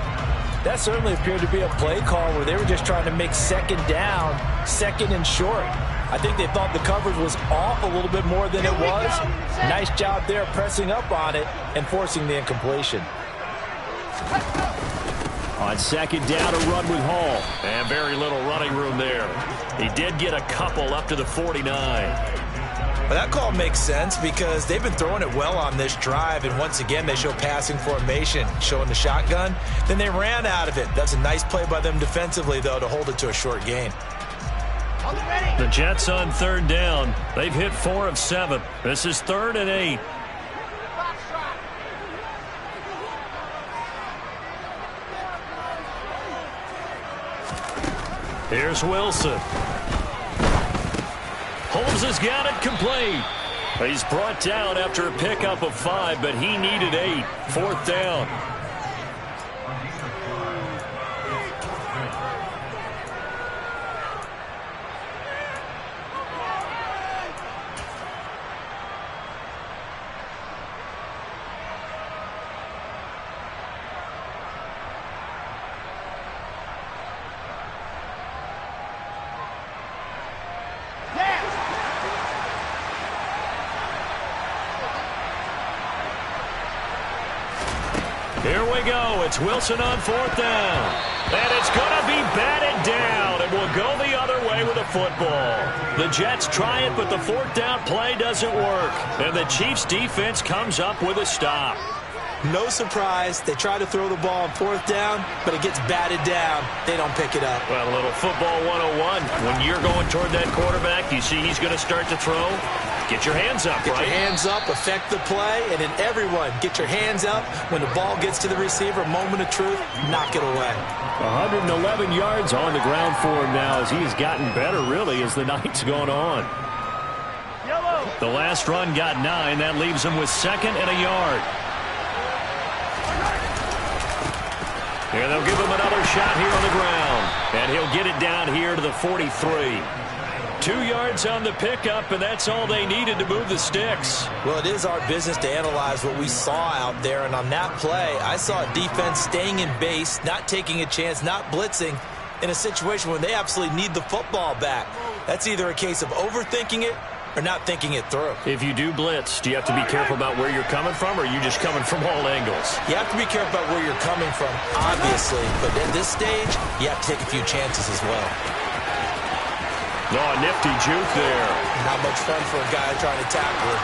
That certainly appeared to be a play call where they were just trying to make 2nd down, 2nd and short. I think they thought the coverage was off a little bit more than it was. Nice job there pressing up on it and forcing the incompletion. On 2nd down, a run with Hall. And very little running room there. He did get a couple up to the 49. Well, that call makes sense because they've been throwing it well on this drive, and once again they show passing formation, showing the shotgun. Then they ran out of it. That's a nice play by them defensively, though, to hold it to a short gain. The Jets on 3rd down. They've hit 4 of 7. This is 3rd and 8. Here's Wilson. Holmes has got it complete. He's brought down after a pickup of 5, but he needed 8. 4th down. Here we go. It's Wilson on 4th down. And it's going to be batted down. And will go the other way with a football. The Jets try it, but the 4th down play doesn't work. And the Chiefs defense comes up with a stop. No surprise. They try to throw the ball on 4th down, but it gets batted down. They don't pick it up. Well, a little football 101. When you're going toward that quarterback, you see he's going to start to throw. Get your hands up, right? Get your hands up, affect the play, and then everyone get your hands up. When the ball gets to the receiver, moment of truth, knock it away. 111 yards on the ground for him now as he has gotten better, really, as the night's gone on. Yellow. The last run got 9. That leaves him with 2nd and a yard. And they'll give him another shot here on the ground. And he'll get it down here to the 43. 2 yards on the pickup, and that's all they needed to move the sticks. Well, it is our business to analyze what we saw out there, and on that play, I saw a defense staying in base, not taking a chance, not blitzing, in a situation where they absolutely need the football back. That's either a case of overthinking it or not thinking it through. If you do blitz, do you have to be careful about where you're coming from, or are you just coming from all angles? You have to be careful about where you're coming from, obviously, but at this stage, you have to take a few chances as well. Oh, a nifty juke there. Not much fun for a guy trying to tackle it.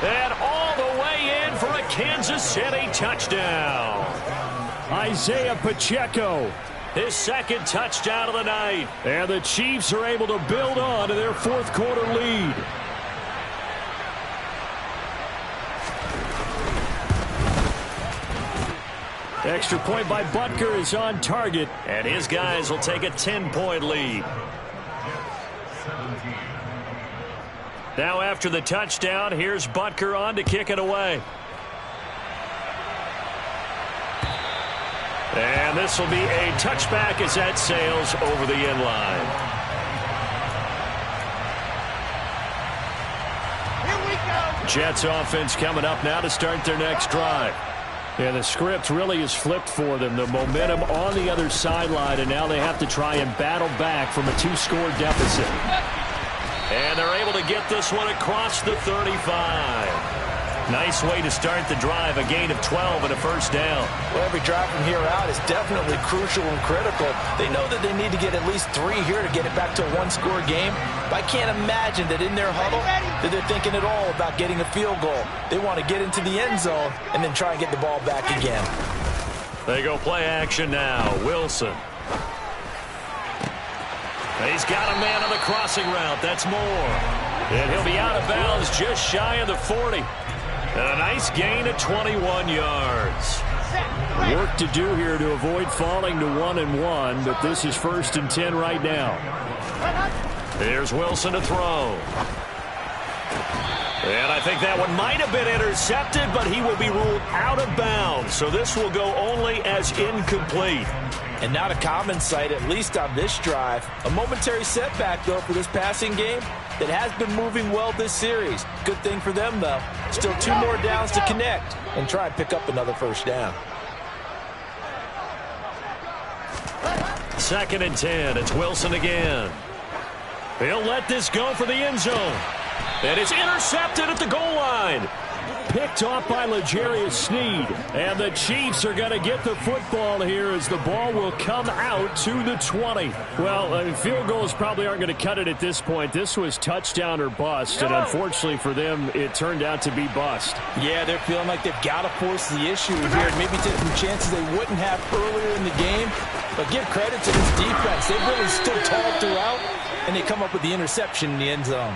And all the way in for a Kansas City touchdown. Isaiah Pacheco. His second touchdown of the night. And the Chiefs are able to build on to their fourth quarter lead. Extra point by Butker is on target. And his guys will take a 10-point lead. Now after the touchdown, here's Butker on to kick it away. And this will be a touchback as that sails over the end line. Here we go. Jets offense coming up now to start their next drive. Yeah, the script really is flipped for them. The momentum on the other sideline, and now they have to try and battle back from a 2-score deficit. And they're able to get this one across the 35. Nice way to start the drive, a gain of 12 and a first down. Well, every drive from here out is definitely crucial and critical. They know that they need to get at least 3 here to get it back to a 1-score game. But I can't imagine that in their huddle that they're thinking at all about getting a field goal. They want to get into the end zone and then try and get the ball back again. They go play action now. Wilson. He's got a man on the crossing route. That's Moore. And he'll be out of bounds just shy of the 40. And a nice gain of 21 yards. Work to do here to avoid falling to 1-1, but this is 1st and 10 right now. Here's Wilson to throw. And I think that one might have been intercepted, but he will be ruled out of bounds. So this will go only as incomplete. And not a common sight, at least on this drive. A momentary setback, though, for this passing game that has been moving well this series. Good thing for them, though. Still 2 more downs to connect and try and pick up another first down. 2nd and 10. It's Wilson again. He'll let this go for the end zone. And it's intercepted at the goal line. Picked off by L'Jarius Sneed. And the Chiefs are going to get the football here as the ball will come out to the 20. Well, field goals probably aren't going to cut it at this point. This was touchdown or bust, and unfortunately for them, it turned out to be bust. Yeah, they're feeling like they've got to force the issue here. Maybe take some chances they wouldn't have earlier in the game. But give credit to this defense. They've really stood tall throughout, and they come up with the interception in the end zone.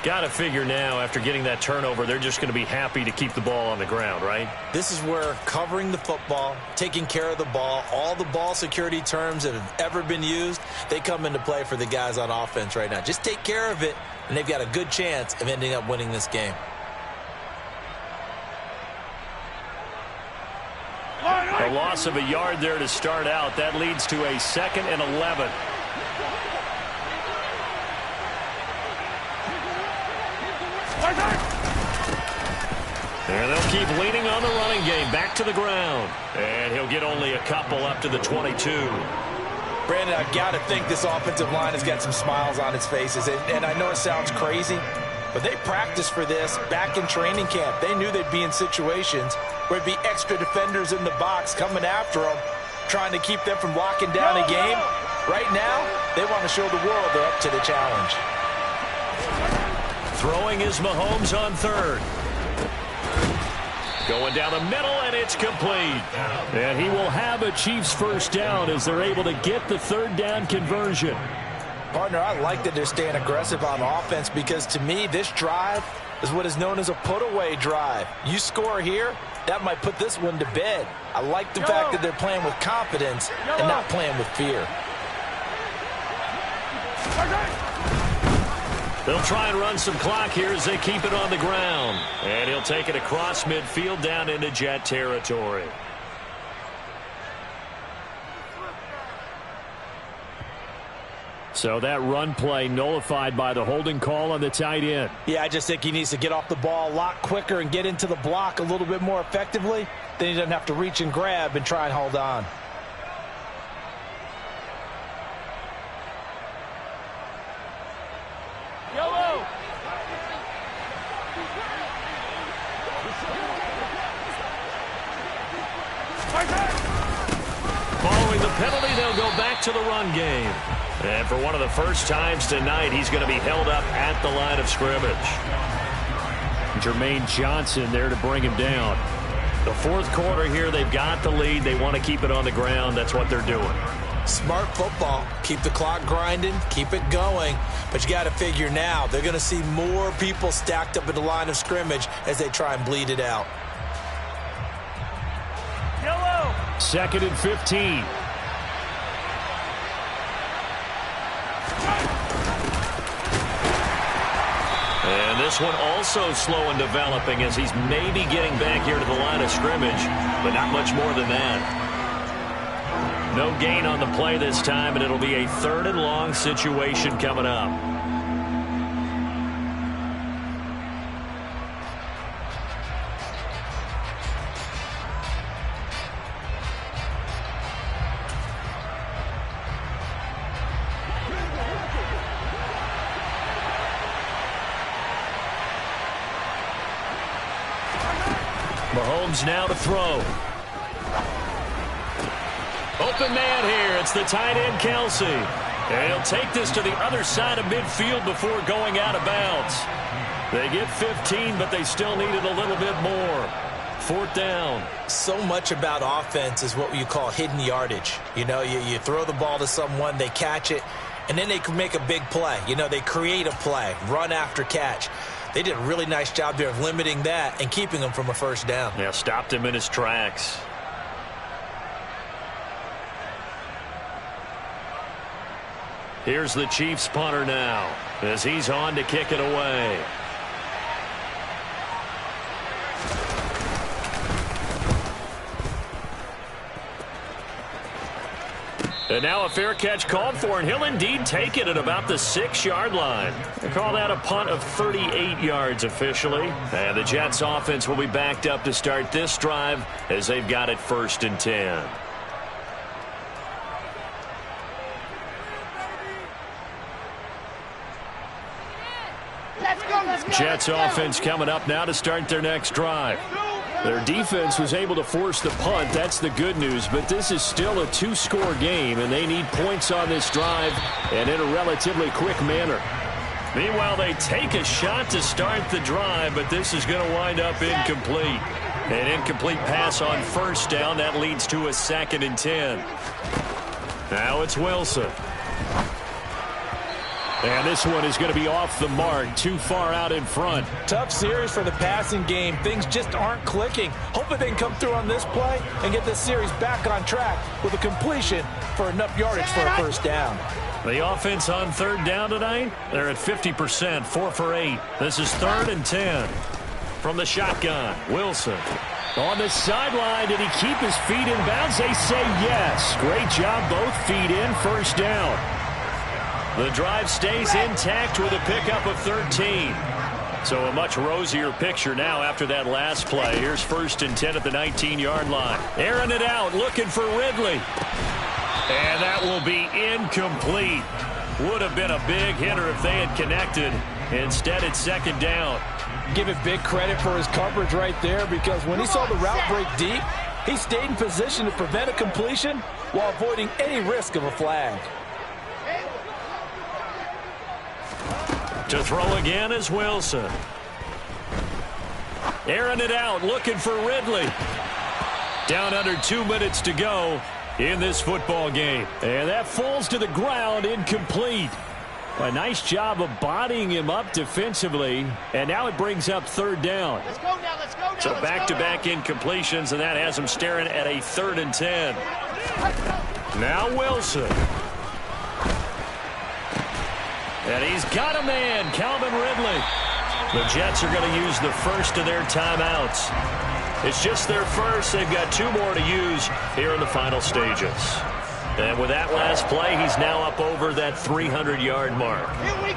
Got to figure now, after getting that turnover, they're just going to be happy to keep the ball on the ground, right? This is where covering the football, taking care of the ball, all the ball security terms that have ever been used, they come into play for the guys on offense right now. Just take care of it, and they've got a good chance of ending up winning this game. A loss of a yard there to start out. That leads to a 2nd and 11. And they'll keep leaning on the running game. Back to the ground. And he'll get only a couple up to the 22. Brandon, I've got to think this offensive line has got some smiles on its faces. And I know it sounds crazy, but they practiced for this back in training camp. They knew they'd be in situations where it'd be extra defenders in the box coming after them, trying to keep them from locking down a game. Right now, they want to show the world they're up to the challenge. Throwing is Mahomes on 3rd. Going down the middle, and it's complete. And he will have a Chiefs first down as they're able to get the 3rd down conversion. Partner, I like that they're staying aggressive on offense because, to me, this drive is what is known as a put-away drive. You score here, that might put this one to bed. I like the fact that they're playing with confidence and not playing with fear. They'll try and run some clock here as they keep it on the ground. And he'll take it across midfield down into Jet territory. So that run play nullified by the holding call on the tight end. Yeah, I just think he needs to get off the ball a lot quicker and get into the block a little bit more effectively. Then he doesn't have to reach and grab and try and hold on. Following the penalty, they'll go back to the run game. And for one of the first times tonight, he's going to be held up at the line of scrimmage. Jermaine Johnson there to bring him down. The fourth quarter here, they've got the lead. They want to keep it on the ground. That's what they're doing. Smart football. Keep the clock grinding. Keep it going. But you got to figure now they're going to see more people stacked up at the line of scrimmage as they try and bleed it out. Yellow. 2nd and 15. And this one also slow in developing as he's maybe getting back here to the line of scrimmage, but not much more than that. No gain on the play this time, and it'll be a 3rd and long situation coming up. Mahomes now to throw. Open man here. It's the tight end, Kelsey. And he'll take this to the other side of midfield before going out of bounds. They get 15, but they still needed a little bit more. 4th down. So much about offense is what you call hidden yardage. You know, you throw the ball to someone, they catch it, and then they can make a big play. You know, they create a play, run after catch. They did a really nice job there of limiting that and keeping him from a first down. Yeah, stopped him in his tracks. Here's the Chiefs punter now as he's on to kick it away. And now a fair catch called for, and he'll indeed take it at about the 6-yard line. They call that a punt of 38 yards officially. And the Jets offense will be backed up to start this drive as they've got it 1st and 10. Jets offense coming up now to start their next drive. Their defense was able to force the punt. That's the good news. But this is still a 2-score game, and they need points on this drive and in a relatively quick manner. Meanwhile, they take a shot to start the drive, but this is going to wind up incomplete. An incomplete pass on 1st down. That leads to a 2nd and 10. Now it's Wilson. And this one is going to be off the mark, too far out in front. Tough series for the passing game. Things just aren't clicking. Hoping they can come through on this play and get this series back on track with a completion for enough yardage for a 1st down. The offense on 3rd down tonight, they're at 50%, 4 for 8. This is 3rd and 10. From the shotgun, Wilson. On the sideline, did he keep his feet in bounds? They say yes. Great job, both feet in, 1st down. The drive stays intact with a pickup of 13. So a much rosier picture now after that last play. Here's 1st and 10 at the 19-yard line. Airing it out, looking for Ridley. And that will be incomplete. Would have been a big hitter if they had connected. Instead, it's 2nd down. Give it big credit for his coverage right there, because when he saw the route break deep, he stayed in position to prevent a completion while avoiding any risk of a flag. To throw again is Wilson. Airing it out, looking for Ridley. Down under 2 minutes to go in this football game. And that falls to the ground, incomplete. A nice job of bodying him up defensively. And now it brings up 3rd down. Let's go now, let's go now. So back-to-back incompletions, and that has him staring at a 3rd and 10. Now Wilson. And he's got a man, Calvin Ridley. The Jets are going to use the first of their timeouts. It's just their first. They've got 2 more to use here in the final stages. And with that last play, he's now up over that 300-yard mark.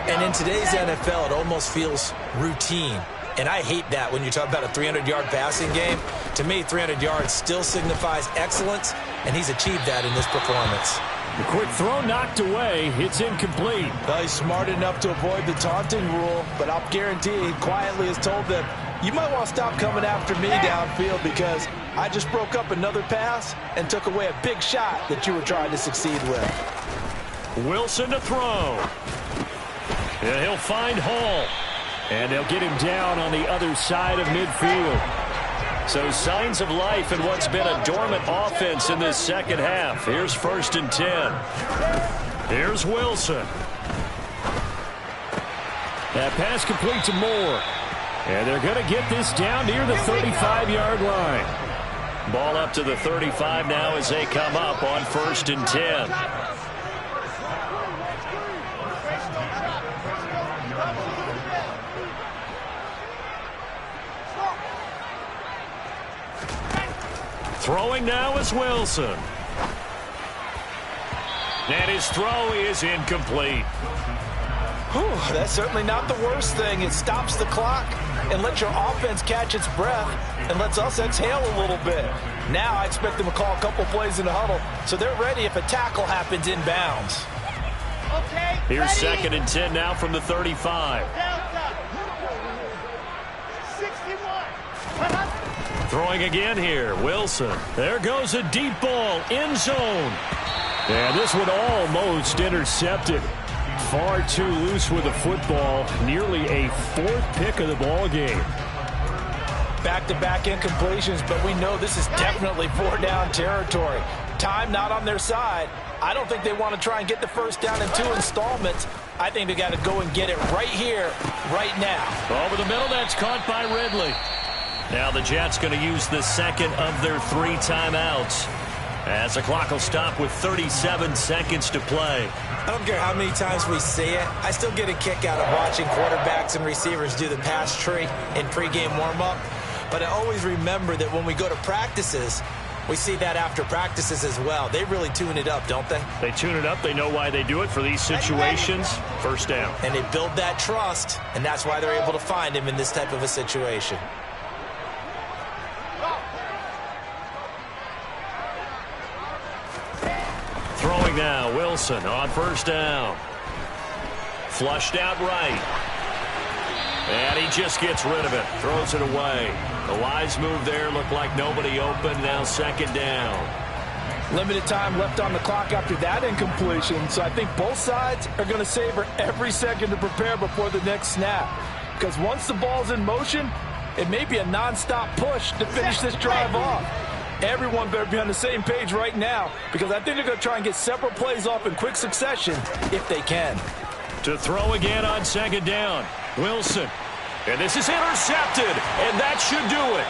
And in today's NFL, it almost feels routine. And I hate that when you talk about a 300-yard passing game. To me, 300 yards still signifies excellence, and he's achieved that in this performance. The quick throw knocked away. It's incomplete. Well, he's smart enough to avoid the taunting rule, but I'll guarantee he quietly has told them, You might want to stop coming after me downfield because I just broke up another pass and took away a big shot that you were trying to succeed with. Wilson to throw. And he'll find Hall. And they'll get him down on the other side of midfield. So signs of life in what's been a dormant offense in this second half. Here's 1st and 10. Here's Wilson. That pass complete to Moore. And they're going to get this down near the 35-yard line. Ball up to the 35 now as they come up on 1st and 10. Throwing now is Wilson. And his throw is incomplete. Whew, that's certainly not the worst thing. It stops the clock and lets your offense catch its breath and lets us exhale a little bit. Now I expect them to call a couple plays in the huddle so they're ready if a tackle happens inbounds. Okay, here's ready. 2nd and 10 now from the 35. Delta. 61. Throwing again here, Wilson. There goes a deep ball, end zone. And this one almost intercepted. Far too loose with the football. Nearly a 4th pick of the ball game. Back-to-back incompletions, but we know this is definitely 4-down territory. Time not on their side. I don't think they want to try and get the first down in 2 installments. I think they got to go and get it right here, right now. Over the middle, that's caught by Ridley. Now the Jets going to use the second of their 3 timeouts. As the clock will stop with 37 seconds to play. I don't care how many times we see it. I still get a kick out of watching quarterbacks and receivers do the pass tree in pregame warm-up. But I always remember that when we go to practices, we see that after practices as well. They really tune it up, don't they? They tune it up. They know why they do it for these situations. First down. And they build that trust, and that's why they're able to find him in this type of a situation. Throwing now, Wilson on 1st down. Flushed out right. And he just gets rid of it. Throws it away. The wise move there. Looked like nobody open. Now 2nd down. Limited time left on the clock after that incompletion, so I think both sides are going to savor every second to prepare before the next snap. Because once the ball's in motion, it may be a nonstop push to finish this drive off. Everyone better be on the same page right now because I think they're going to try and get several plays off in quick succession if they can. To throw again on 2nd down. Wilson. And this is intercepted, and that should do it.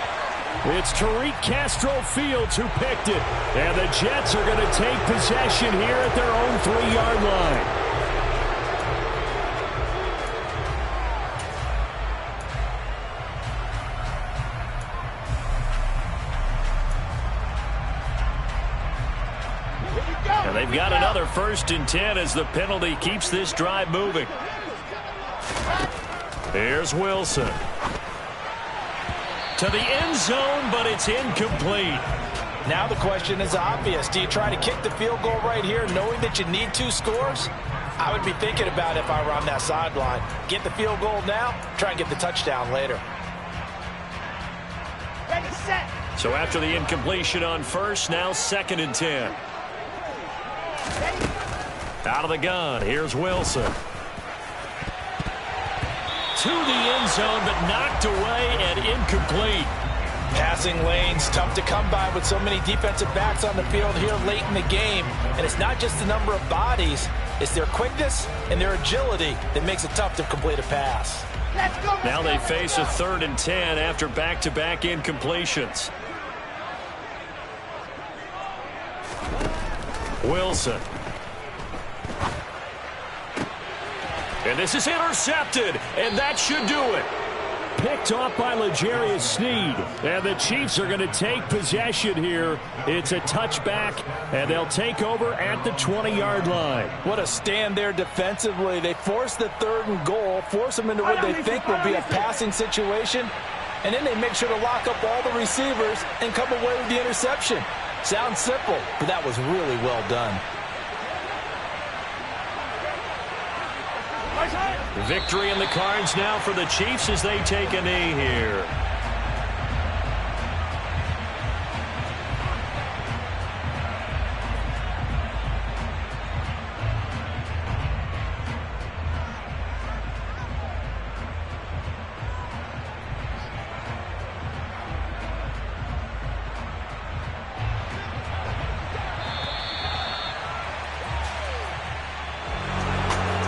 It's Tariq Castro Fields who picked it. And the Jets are going to take possession here at their own 3-yard line. And they've got another 1st and 10 as the penalty keeps this drive moving. Here's Wilson. To the end zone, but it's incomplete. Now the question is obvious. Do you try to kick the field goal right here knowing that you need 2 scores? I would be thinking about it if I were on that sideline. Get the field goal now, try and get the touchdown later. Ready, set. So after the incompletion on 1st, now 2nd and 10. Out of the gun, here's Wilson. To the end zone, but knocked away and incomplete. Passing lanes, tough to come by with so many defensive backs on the field here late in the game. And it's not just the number of bodies, it's their quickness and their agility that makes it tough to complete a pass. Let's go. Now they face a 3rd and 10 after back-to-back incompletions. Wilson. And this is intercepted, and that should do it. Picked off by L'Jarius Sneed. And the Chiefs are going to take possession here. It's a touchback, and they'll take over at the 20-yard line. What a stand there defensively. They force the 3rd and goal, force them into what they think will be a passing situation, and then they make sure to lock up all the receivers and come away with the interception. Sounds simple, but that was really well done. Victory in the cards now for the Chiefs as they take a knee here.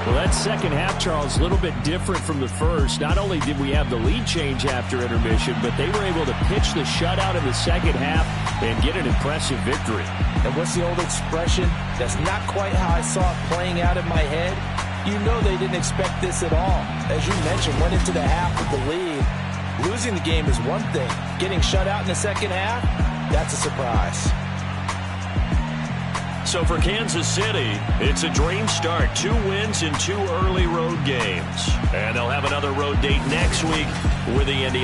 Well, that second half, Charles, a little bit different from the first. Not only did we have the lead change after intermission, but they were able to pitch the shutout in the second half and get an impressive victory. And what's the old expression? That's not quite how I saw it playing out in my head. You know they didn't expect this at all. As you mentioned, went into the half with the lead. Losing the game is one thing. Getting shut out in the second half, that's a surprise. So for Kansas City, it's a dream start. 2 wins in 2 early road games. And they'll have another road date next week with the Indianapolis.